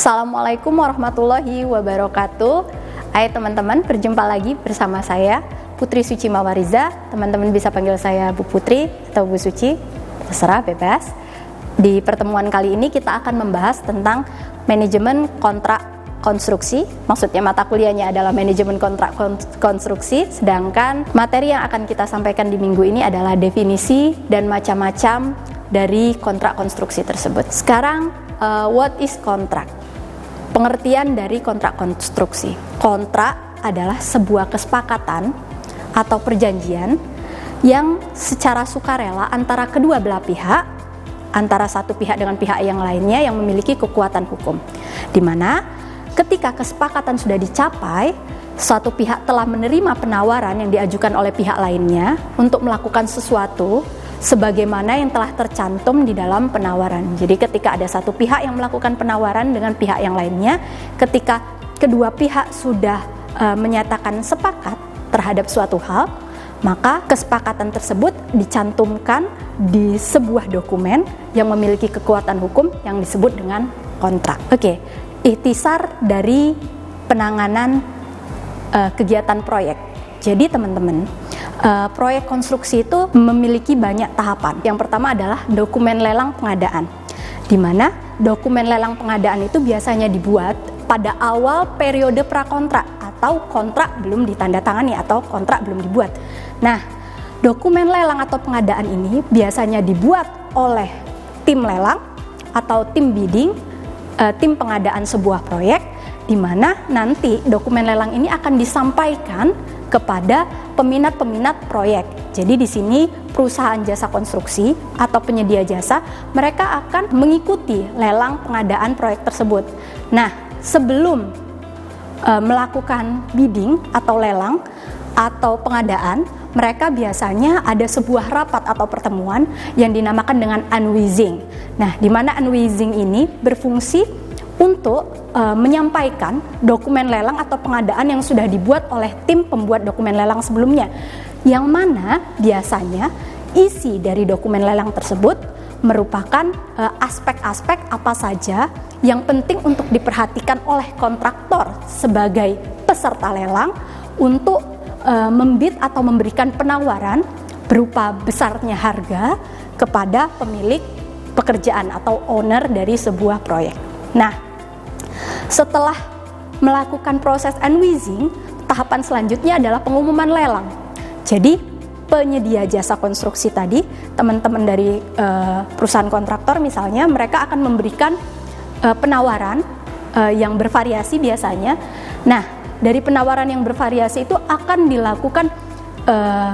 Assalamualaikum warahmatullahi wabarakatuh. Hai teman-teman, berjumpa lagi bersama saya Putri Suci Mawariza. Teman-teman bisa panggil saya Bu Putri atau Bu Suci, terserah, bebas. Di pertemuan kali ini kita akan membahas tentang manajemen kontrak konstruksi. Maksudnya mata kuliahnya adalah manajemen kontrak konstruksi, sedangkan materi yang akan kita sampaikan di minggu ini adalah definisi dan macam-macam dari kontrak konstruksi tersebut. Sekarang, what is kontrak? Pengertian dari kontrak konstruksi. Kontrak adalah sebuah kesepakatan atau perjanjian yang secara sukarela antara kedua belah pihak, antara satu pihak dengan pihak yang lainnya yang memiliki kekuatan hukum. Di mana ketika kesepakatan sudah dicapai, suatu pihak telah menerima penawaran yang diajukan oleh pihak lainnya untuk melakukan sesuatu sebagaimana yang telah tercantum di dalam penawaran. Jadi ketika ada satu pihak yang melakukan penawaran dengan pihak yang lainnya, ketika kedua pihak sudah menyatakan sepakat terhadap suatu hal, maka kesepakatan tersebut dicantumkan di sebuah dokumen yang memiliki kekuatan hukum yang disebut dengan kontrak. Oke, ikhtisar dari penanganan kegiatan proyek. Jadi teman-teman, proyek konstruksi itu memiliki banyak tahapan. Yang pertama adalah dokumen lelang pengadaan, di mana dokumen lelang pengadaan itu biasanya dibuat pada awal periode prakontrak atau kontrak belum ditandatangani atau kontrak belum dibuat. Nah, dokumen lelang atau pengadaan ini biasanya dibuat oleh tim lelang atau tim bidding, tim pengadaan sebuah proyek, di mana nanti dokumen lelang ini akan disampaikan kepada peminat-peminat proyek. Jadi di sini perusahaan jasa konstruksi atau penyedia jasa, mereka akan mengikuti lelang pengadaan proyek tersebut. Nah, sebelum melakukan bidding atau lelang atau pengadaan, mereka biasanya ada sebuah rapat atau pertemuan yang dinamakan dengan unwizing. Nah, di mana unwizing ini berfungsi untuk menyampaikan dokumen lelang atau pengadaan yang sudah dibuat oleh tim pembuat dokumen lelang sebelumnya, yang mana biasanya isi dari dokumen lelang tersebut merupakan aspek-aspek apa saja yang penting untuk diperhatikan oleh kontraktor sebagai peserta lelang untuk membid atau memberikan penawaran berupa besarnya harga kepada pemilik pekerjaan atau owner dari sebuah proyek. Nah, setelah melakukan proses unwizing, tahapan selanjutnya adalah pengumuman lelang. Jadi penyedia jasa konstruksi tadi, teman-teman dari perusahaan kontraktor misalnya, mereka akan memberikan penawaran yang bervariasi biasanya. Nah, dari penawaran yang bervariasi itu akan dilakukan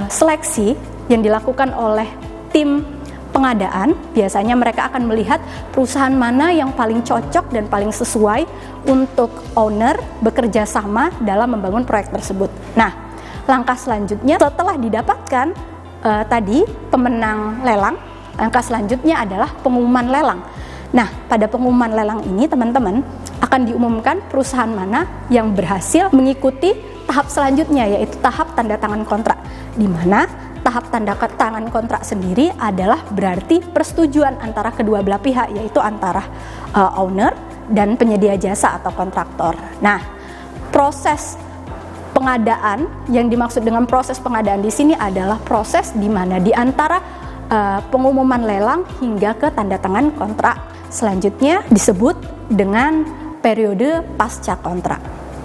seleksi yang dilakukan oleh tim pengadaan. Biasanya mereka akan melihat perusahaan mana yang paling cocok dan paling sesuai untuk owner bekerja sama dalam membangun proyek tersebut. Nah, langkah selanjutnya setelah didapatkan tadi pemenang lelang, langkah selanjutnya adalah pengumuman lelang. Nah, pada pengumuman lelang ini teman-teman akan diumumkan perusahaan mana yang berhasil mengikuti tahap selanjutnya, yaitu tahap tanda tangan kontrak, di mana tahap tanda tangan kontrak sendiri adalah berarti persetujuan antara kedua belah pihak, yaitu antara owner dan penyedia jasa atau kontraktor. Nah, proses pengadaan yang dimaksud dengan proses pengadaan di sini adalah proses di mana di antara pengumuman lelang hingga ke tanda tangan kontrak selanjutnya disebut dengan periode pasca kontrak.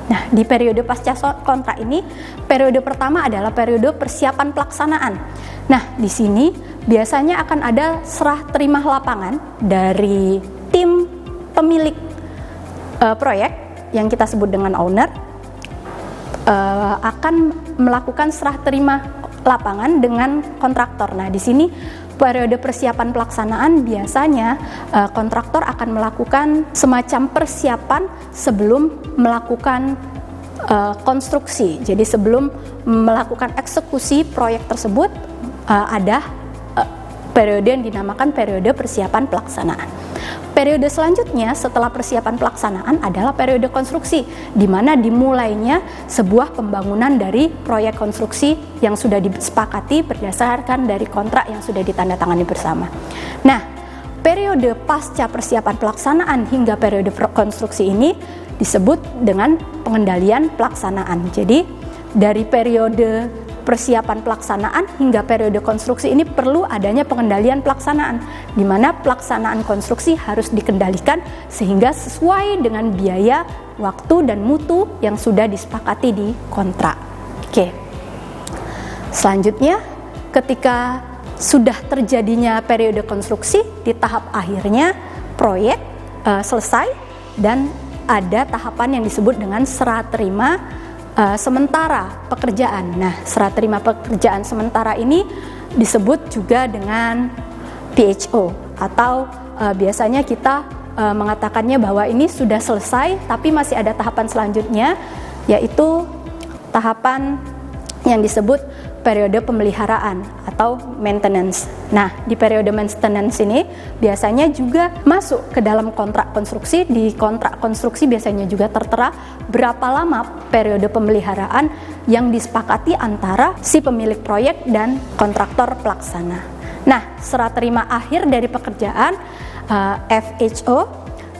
Nah, di periode pasca kontrak ini, periode pertama adalah periode persiapan pelaksanaan. Nah, di sini biasanya akan ada serah terima lapangan dari tim pemilik proyek yang kita sebut dengan owner, akan melakukan serah terima lapangan dengan kontraktor. Nah, di sini periode persiapan pelaksanaan biasanya kontraktor akan melakukan semacam persiapan sebelum melakukan konstruksi. Jadi sebelum melakukan eksekusi proyek tersebut ada periode yang dinamakan periode persiapan pelaksanaan. Periode selanjutnya setelah persiapan pelaksanaan adalah periode konstruksi, di mana dimulainya sebuah pembangunan dari proyek konstruksi yang sudah disepakati berdasarkan dari kontrak yang sudah ditandatangani bersama. Nah, periode pasca persiapan pelaksanaan hingga periode konstruksi ini disebut dengan pengendalian pelaksanaan. Jadi dari periode persiapan pelaksanaan hingga periode konstruksi ini perlu adanya pengendalian pelaksanaan, di mana pelaksanaan konstruksi harus dikendalikan sehingga sesuai dengan biaya, waktu, dan mutu yang sudah disepakati di kontrak. Oke. Selanjutnya, ketika sudah terjadinya periode konstruksi, di tahap akhirnya proyek selesai dan ada tahapan yang disebut dengan serah terima sementara pekerjaan. Nah, serah terima pekerjaan sementara ini disebut juga dengan PHO atau biasanya kita mengatakannya bahwa ini sudah selesai tapi masih ada tahapan selanjutnya, yaitu tahapan yang disebut periode pemeliharaan atau maintenance. Nah, di periode maintenance ini biasanya juga masuk ke dalam kontrak konstruksi. Di kontrak konstruksi biasanya juga tertera berapa lama periode pemeliharaan yang disepakati antara si pemilik proyek dan kontraktor pelaksana. Nah, serah terima akhir dari pekerjaan FHO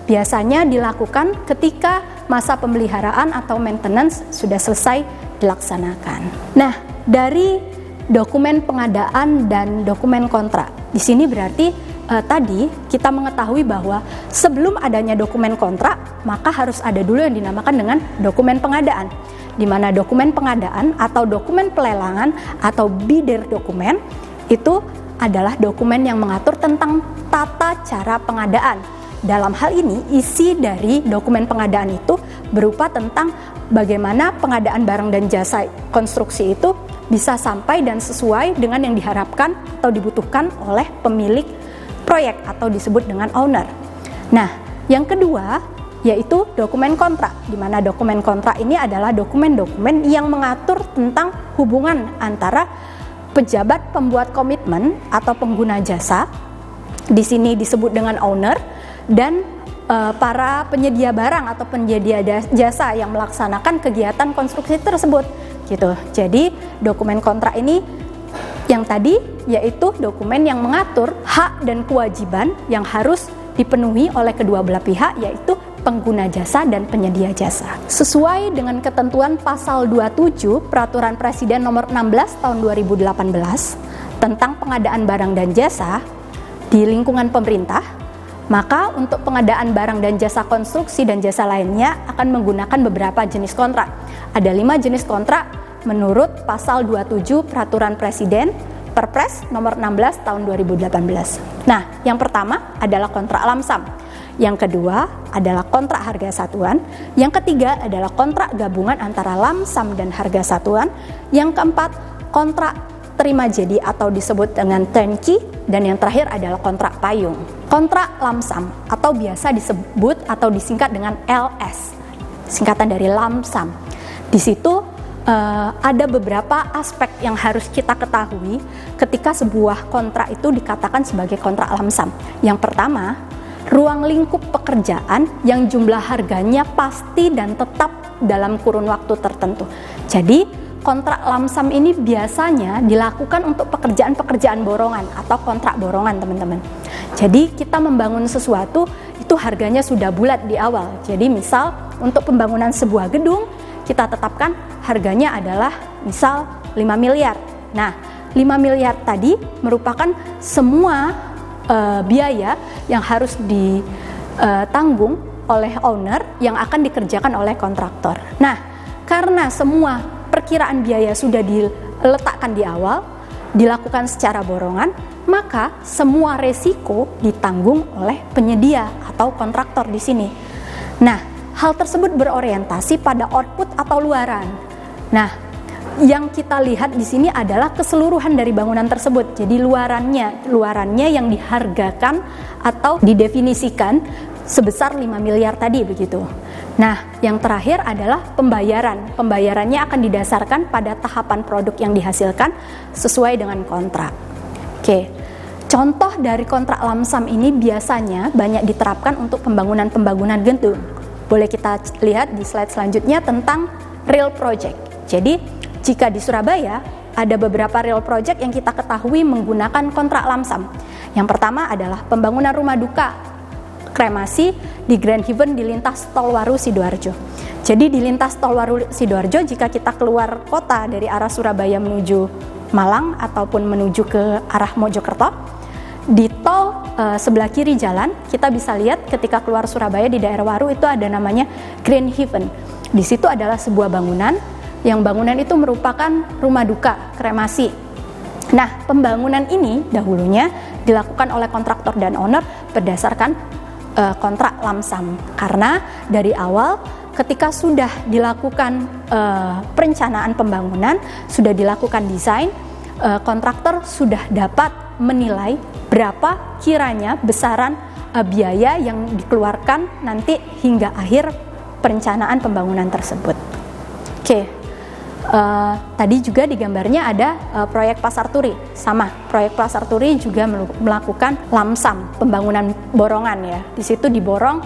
biasanya dilakukan ketika masa pemeliharaan atau maintenance sudah selesai dilaksanakan. Nah, dari dokumen pengadaan dan dokumen kontrak, di sini berarti tadi kita mengetahui bahwa sebelum adanya dokumen kontrak, maka harus ada dulu yang dinamakan dengan dokumen pengadaan, di mana dokumen pengadaan atau dokumen pelelangan atau bidder dokumen itu adalah dokumen yang mengatur tentang tata cara pengadaan. Dalam hal ini, isi dari dokumen pengadaan itu berupa tentang bagaimana pengadaan barang dan jasa konstruksi itu bisa sampai dan sesuai dengan yang diharapkan atau dibutuhkan oleh pemilik proyek atau disebut dengan owner. Nah, yang kedua yaitu dokumen kontrak, di mana dokumen kontrak ini adalah dokumen-dokumen yang mengatur tentang hubungan antara pejabat pembuat komitmen atau pengguna jasa, di sini disebut dengan owner, dan para penyedia barang atau penyedia jasa yang melaksanakan kegiatan konstruksi tersebut gitu. Jadi dokumen kontrak ini yang tadi yaitu dokumen yang mengatur hak dan kewajiban yang harus dipenuhi oleh kedua belah pihak, yaitu pengguna jasa dan penyedia jasa. Sesuai dengan ketentuan pasal 27 Peraturan Presiden nomor 16 tahun 2018 tentang pengadaan barang dan jasa di lingkungan pemerintah, maka untuk pengadaan barang dan jasa konstruksi dan jasa lainnya akan menggunakan beberapa jenis kontrak. Ada 5 jenis kontrak menurut pasal 27 Peraturan Presiden Perpres nomor 16 tahun 2018. Nah, yang pertama adalah kontrak lamsam. Yang kedua adalah kontrak harga satuan. Yang ketiga adalah kontrak gabungan antara lamsam dan harga satuan. Yang keempat, kontrak terima jadi atau disebut dengan turnkey. Dan yang terakhir adalah kontrak payung. Kontrak lamsam atau biasa disebut atau disingkat dengan LS, singkatan dari lamsam. Di situ ada beberapa aspek yang harus kita ketahui ketika sebuah kontrak itu dikatakan sebagai kontrak lamsam. Yang pertama, ruang lingkup pekerjaan yang jumlah harganya pasti dan tetap dalam kurun waktu tertentu. Jadi kontrak lamsam ini biasanya dilakukan untuk pekerjaan-pekerjaan borongan atau kontrak borongan, teman-teman. Jadi kita membangun sesuatu itu harganya sudah bulat di awal. Jadi misal untuk pembangunan sebuah gedung kita tetapkan harganya adalah misal 5 miliar. Nah, 5 miliar tadi merupakan semua biaya yang harus ditanggung oleh owner yang akan dikerjakan oleh kontraktor. Nah, karena semua perkiraan biaya sudah diletakkan di awal, dilakukan secara borongan, maka semua resiko ditanggung oleh penyedia atau kontraktor di sini. Nah, hal tersebut berorientasi pada output atau luaran. Nah, yang kita lihat di sini adalah keseluruhan dari bangunan tersebut. Jadi luarannya yang dihargakan atau didefinisikan sebesar 5 miliar tadi begitu. Nah, yang terakhir adalah pembayaran. Pembayarannya akan didasarkan pada tahapan produk yang dihasilkan sesuai dengan kontrak. Oke, contoh dari kontrak lamsam ini biasanya banyak diterapkan untuk pembangunan gedung. Boleh kita lihat di slide selanjutnya tentang real project. Jadi, jika di Surabaya, ada beberapa real project yang kita ketahui menggunakan kontrak lamsam. Yang pertama adalah pembangunan rumah duka kremasi di Grand Haven di lintas Tolwaru Sidoarjo. Jadi di lintas Tolwaru Sidoarjo, jika kita keluar kota dari arah Surabaya menuju Malang ataupun menuju ke arah Mojokerto, di tol sebelah kiri jalan kita bisa lihat ketika keluar Surabaya di daerah Waru itu ada namanya Grand Haven. Di situ adalah sebuah bangunan yang bangunan itu merupakan rumah duka kremasi. Nah, pembangunan ini dahulunya dilakukan oleh kontraktor dan owner berdasarkan kontrak lamsam, karena dari awal ketika sudah dilakukan perencanaan pembangunan, sudah dilakukan desain, kontraktor sudah dapat menilai berapa kiranya besaran biaya yang dikeluarkan nanti hingga akhir perencanaan pembangunan tersebut. Tadi juga di gambarnya ada proyek Pasar Turi, sama proyek Pasar Turi juga melakukan lamsam pembangunan borongan ya. Di situ diborong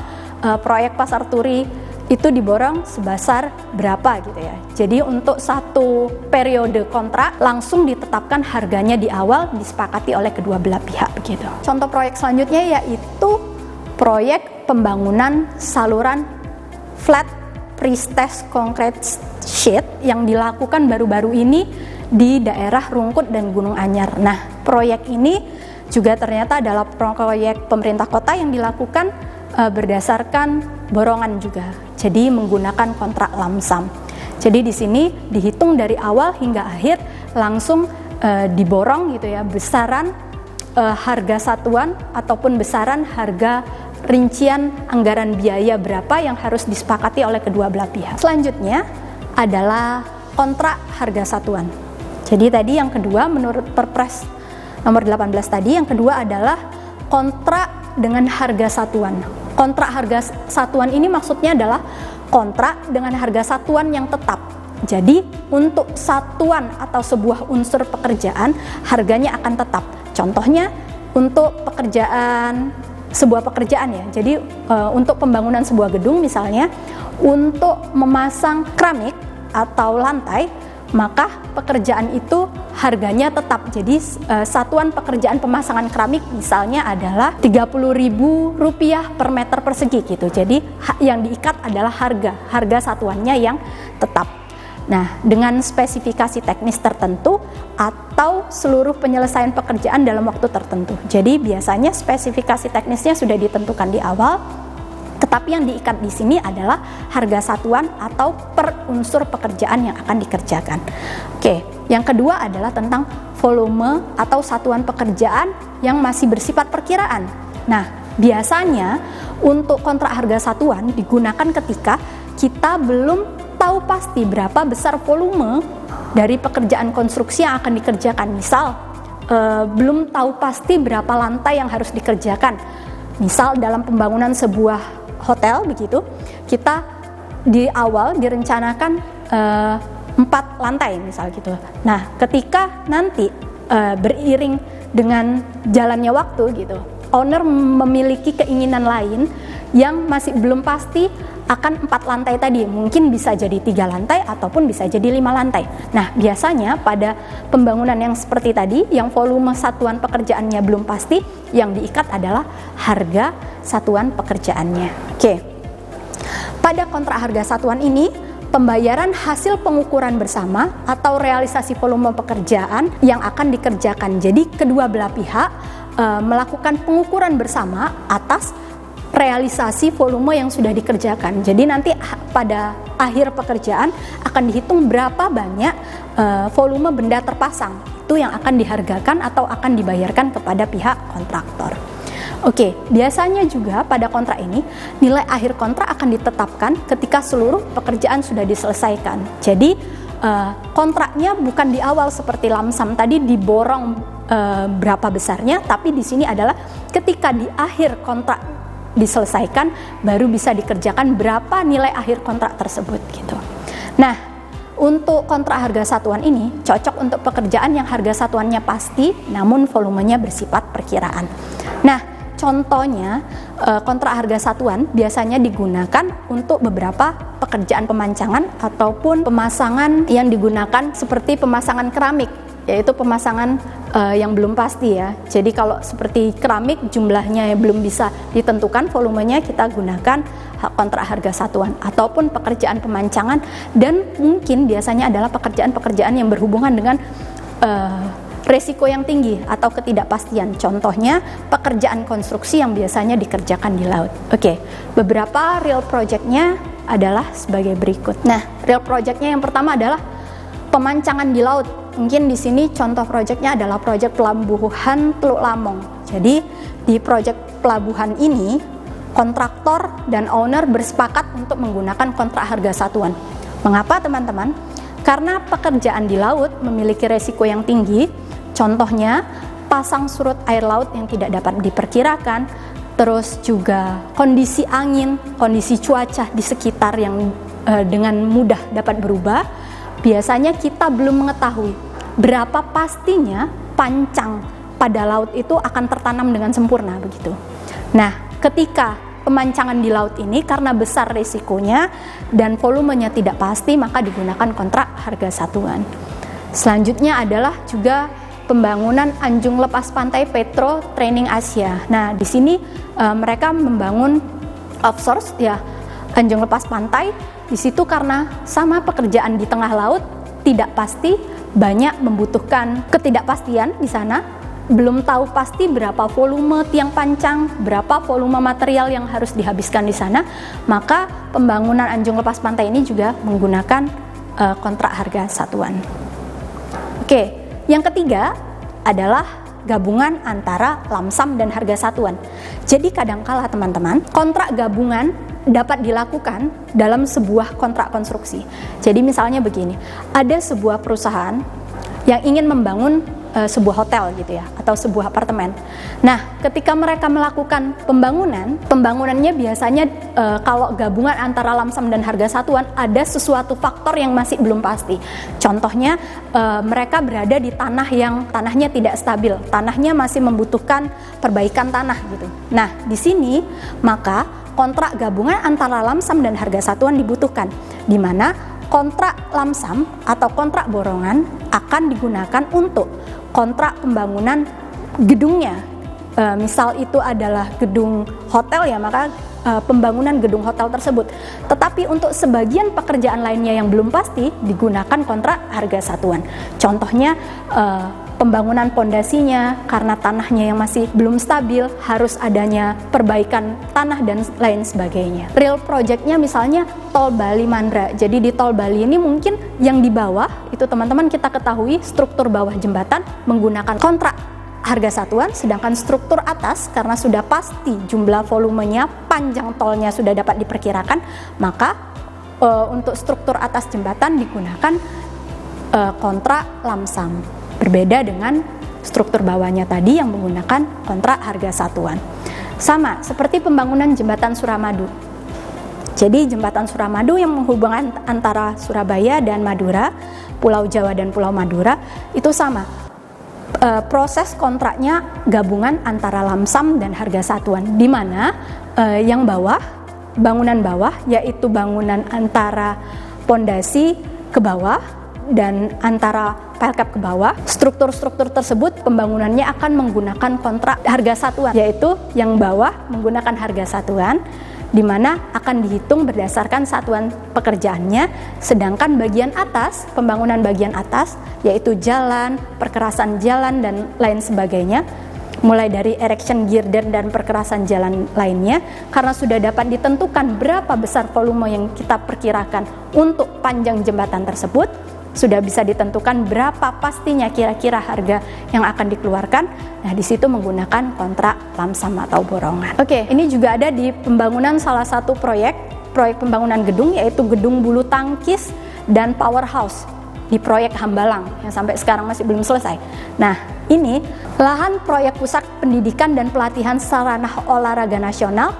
proyek Pasar Turi itu diborong sebesar berapa gitu ya. Jadi untuk satu periode kontrak langsung ditetapkan harganya di awal, disepakati oleh kedua belah pihak begitu. Contoh proyek selanjutnya yaitu proyek pembangunan saluran flat precast concrete sheet yang dilakukan baru-baru ini di daerah Rungkut dan Gunung Anyar. Nah, proyek ini juga ternyata adalah proyek pemerintah kota yang dilakukan berdasarkan borongan juga. Jadi menggunakan kontrak lamsam. Jadi di sini dihitung dari awal hingga akhir langsung diborong gitu ya, besaran harga satuan ataupun besaran harga rincian anggaran biaya berapa yang harus disepakati oleh kedua belah pihak. Selanjutnya adalah kontrak harga satuan. Jadi tadi yang kedua menurut Perpres nomor 18 tadi, yang kedua adalah kontrak dengan harga satuan. Kontrak harga satuan ini maksudnya adalah kontrak dengan harga satuan yang tetap. Jadi untuk satuan atau sebuah unsur pekerjaan harganya akan tetap. Contohnya untuk sebuah pekerjaan ya. Jadi untuk pembangunan sebuah gedung misalnya, untuk memasang keramik atau lantai, maka pekerjaan itu harganya tetap. Jadi satuan pekerjaan pemasangan keramik misalnya adalah Rp30.000 per meter persegi gitu. Jadi yang diikat adalah harga satuannya yang tetap. Nah, dengan spesifikasi teknis tertentu atau seluruh penyelesaian pekerjaan dalam waktu tertentu. Jadi biasanya spesifikasi teknisnya sudah ditentukan di awal, tetapi yang diikat di sini adalah harga satuan atau per unsur pekerjaan yang akan dikerjakan. Yang kedua adalah tentang volume atau satuan pekerjaan yang masih bersifat perkiraan. Nah, biasanya untuk kontrak harga satuan digunakan ketika kita belum tahu pasti berapa besar volume dari pekerjaan konstruksi yang akan dikerjakan. Misal belum tahu pasti berapa lantai yang harus dikerjakan. Misal dalam pembangunan sebuah hotel begitu, kita di awal direncanakan 4 lantai misal gitu. Nah, ketika nanti beriring dengan jalannya waktu gitu, owner memiliki keinginan lain yang masih belum pasti akan 4 lantai tadi, mungkin bisa jadi 3 lantai ataupun bisa jadi 5 lantai. Nah, biasanya pada pembangunan yang seperti tadi, yang volume satuan pekerjaannya belum pasti, yang diikat adalah harga satuan pekerjaannya. Pada kontrak harga satuan ini, pembayaran hasil pengukuran bersama atau realisasi volume pekerjaan yang akan dikerjakan. Jadi kedua belah pihak melakukan pengukuran bersama atas realisasi volume yang sudah dikerjakan. Jadi nanti pada akhir pekerjaan akan dihitung berapa banyak volume benda terpasang. Itu yang akan dihargakan atau akan dibayarkan kepada pihak kontraktor. Biasanya juga pada kontrak ini nilai akhir kontrak akan ditetapkan ketika seluruh pekerjaan sudah diselesaikan. Jadi kontraknya bukan di awal seperti lamsam tadi diborong berapa besarnya, tapi di sini adalah ketika di akhir kontrak diselesaikan baru bisa dikerjakan berapa nilai akhir kontrak tersebut gitu. Nah, untuk kontrak harga satuan ini cocok untuk pekerjaan yang harga satuannya pasti namun volumenya bersifat perkiraan. Nah, contohnya kontrak harga satuan biasanya digunakan untuk beberapa pekerjaan pemancangan ataupun pemasangan yang digunakan seperti pemasangan keramik, yaitu pemasangan yang belum pasti ya. Jadi kalau seperti keramik jumlahnya belum bisa ditentukan volumenya, kita gunakan kontrak harga satuan, ataupun pekerjaan pemancangan, dan mungkin biasanya adalah pekerjaan-pekerjaan yang berhubungan dengan resiko yang tinggi atau ketidakpastian. Contohnya pekerjaan konstruksi yang biasanya dikerjakan di laut. Oke, beberapa real project-nya adalah sebagai berikut. Nah, real project-nya yang pertama adalah pemancangan di laut. Mungkin di sini contoh project-nya adalah project pelabuhan Teluk Lamong. Jadi di project pelabuhan ini kontraktor dan owner bersepakat untuk menggunakan kontrak harga satuan. Mengapa teman-teman? Karena pekerjaan di laut memiliki resiko yang tinggi. Contohnya, pasang surut air laut yang tidak dapat diperkirakan, terus juga kondisi angin, kondisi cuaca di sekitar yang dengan mudah dapat berubah. Biasanya kita belum mengetahui berapa pastinya pancang pada laut itu akan tertanam dengan sempurna begitu. Nah, ketika pemancangan di laut ini karena besar resikonya dan volumenya tidak pasti, maka digunakan kontrak harga satuan. Selanjutnya adalah juga pembangunan Anjung Lepas Pantai Petro Training Asia. Nah, di sini mereka membangun offshore ya, Anjung Lepas Pantai. Di situ karena sama pekerjaan di tengah laut tidak pasti, banyak membutuhkan ketidakpastian di sana. Belum tahu pasti berapa volume tiang pancang, berapa volume material yang harus dihabiskan di sana. Maka pembangunan Anjung Lepas Pantai ini juga menggunakan kontrak harga satuan. Oke. Yang ketiga adalah gabungan antara lamsam dan harga satuan. Jadi kadangkala teman-teman, kontrak gabungan dapat dilakukan dalam sebuah kontrak konstruksi. Jadi misalnya begini, ada sebuah perusahaan yang ingin membangun sebuah hotel gitu ya, atau sebuah apartemen. Nah, ketika mereka melakukan pembangunannya biasanya kalau gabungan antara lamsam dan harga satuan ada sesuatu faktor yang masih belum pasti. Contohnya mereka berada di tanah yang tanahnya tidak stabil, tanahnya masih membutuhkan perbaikan tanah gitu. Nah, di sini maka kontrak gabungan antara lamsam dan harga satuan dibutuhkan, di mana kontrak lamsam atau kontrak borongan akan digunakan untuk kontrak pembangunan gedungnya. Misal itu adalah gedung hotel ya, maka pembangunan gedung hotel tersebut. Tetapi untuk sebagian pekerjaan lainnya yang belum pasti digunakan kontrak harga satuan. Contohnya pembangunan pondasinya karena tanahnya yang masih belum stabil, harus adanya perbaikan tanah dan lain sebagainya. Real project-nya misalnya Tol Bali Mandra. Jadi di Tol Bali ini mungkin yang di bawah itu teman-teman kita ketahui struktur bawah jembatan menggunakan kontrak harga satuan, sedangkan struktur atas karena sudah pasti jumlah volumenya, panjang tolnya sudah dapat diperkirakan, maka untuk struktur atas jembatan digunakan kontrak lamsam. Berbeda dengan struktur bawahnya tadi yang menggunakan kontrak harga satuan. Sama seperti pembangunan jembatan Suramadu. Jadi jembatan Suramadu yang menghubungkan antara Surabaya dan Madura, Pulau Jawa dan Pulau Madura, itu sama. Proses kontraknya gabungan antara lamsam dan harga satuan, di mana yang bawah, bangunan bawah, yaitu bangunan antara pondasi ke bawah dan antara pelkap ke bawah, struktur-struktur tersebut pembangunannya akan menggunakan kontrak harga satuan, yaitu yang bawah menggunakan harga satuan, di mana akan dihitung berdasarkan satuan pekerjaannya, sedangkan bagian atas, pembangunan bagian atas, yaitu jalan, perkerasan jalan, dan lain sebagainya, mulai dari erection girder dan perkerasan jalan lainnya, karena sudah dapat ditentukan berapa besar volume yang kita perkirakan untuk panjang jembatan tersebut, sudah bisa ditentukan berapa pastinya kira-kira harga yang akan dikeluarkan. Nah, di situ menggunakan kontrak lamsam atau borongan. Oke, ini juga ada di pembangunan salah satu proyek pembangunan gedung, yaitu gedung bulu tangkis dan powerhouse di proyek Hambalang yang sampai sekarang masih belum selesai. Nah, ini lahan proyek pusat pendidikan dan pelatihan sarana olahraga nasional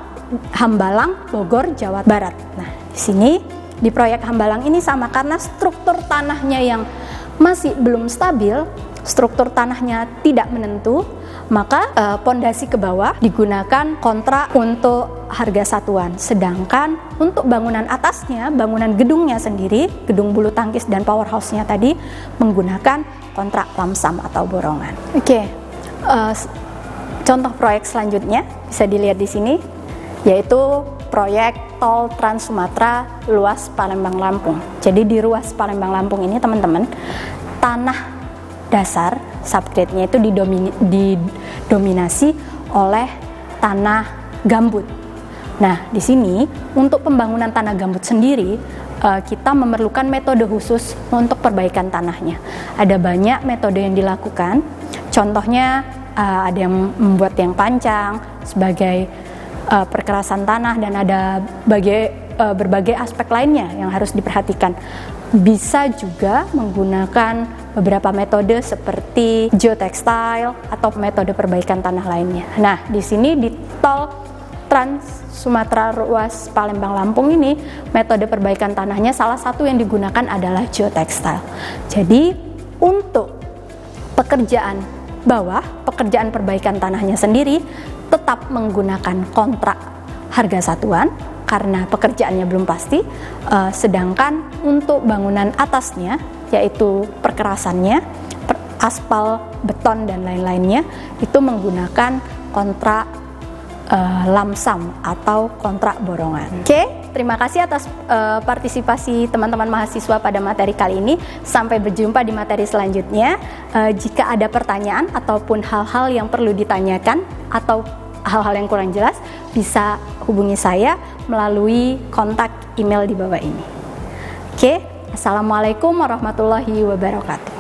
Hambalang, Bogor, Jawa Barat. Nah, di sini di proyek Hambalang ini sama, karena struktur tanahnya yang masih belum stabil, struktur tanahnya tidak menentu, maka pondasi ke bawah digunakan kontrak untuk harga satuan, sedangkan untuk bangunan atasnya, bangunan gedungnya sendiri, gedung bulu tangkis dan powerhouse-nya tadi menggunakan kontrak lump sum atau borongan. Contoh proyek selanjutnya bisa dilihat di sini, yaitu proyek tol Trans Sumatera ruas Palembang-Lampung. Jadi di ruas Palembang-Lampung ini teman-teman, tanah dasar subgrade-nya itu didominasi oleh tanah gambut. Nah, di sini untuk pembangunan tanah gambut sendiri kita memerlukan metode khusus untuk perbaikan tanahnya. Ada banyak metode yang dilakukan. Contohnya ada yang membuat tiang pancang sebagai perkerasan tanah, dan ada berbagai aspek lainnya yang harus diperhatikan. Bisa juga menggunakan beberapa metode seperti geotextile atau metode perbaikan tanah lainnya. Nah, di sini di tol Trans Sumatera ruas Palembang-Lampung ini, metode perbaikan tanahnya salah satu yang digunakan adalah geotextile. Jadi untuk pekerjaan bawah, pekerjaan perbaikan tanahnya sendiri tetap menggunakan kontrak harga satuan karena pekerjaannya belum pasti, sedangkan untuk bangunan atasnya, yaitu perkerasannya, aspal, beton dan lain-lainnya, itu menggunakan kontrak lump sum atau kontrak borongan. Oke, terima kasih atas partisipasi teman-teman mahasiswa pada materi kali ini. Sampai berjumpa di materi selanjutnya. Jika ada pertanyaan ataupun hal-hal yang perlu ditanyakan atau hal-hal yang kurang jelas, bisa hubungi saya melalui kontak email di bawah ini. Oke, assalamualaikum warahmatullahi wabarakatuh.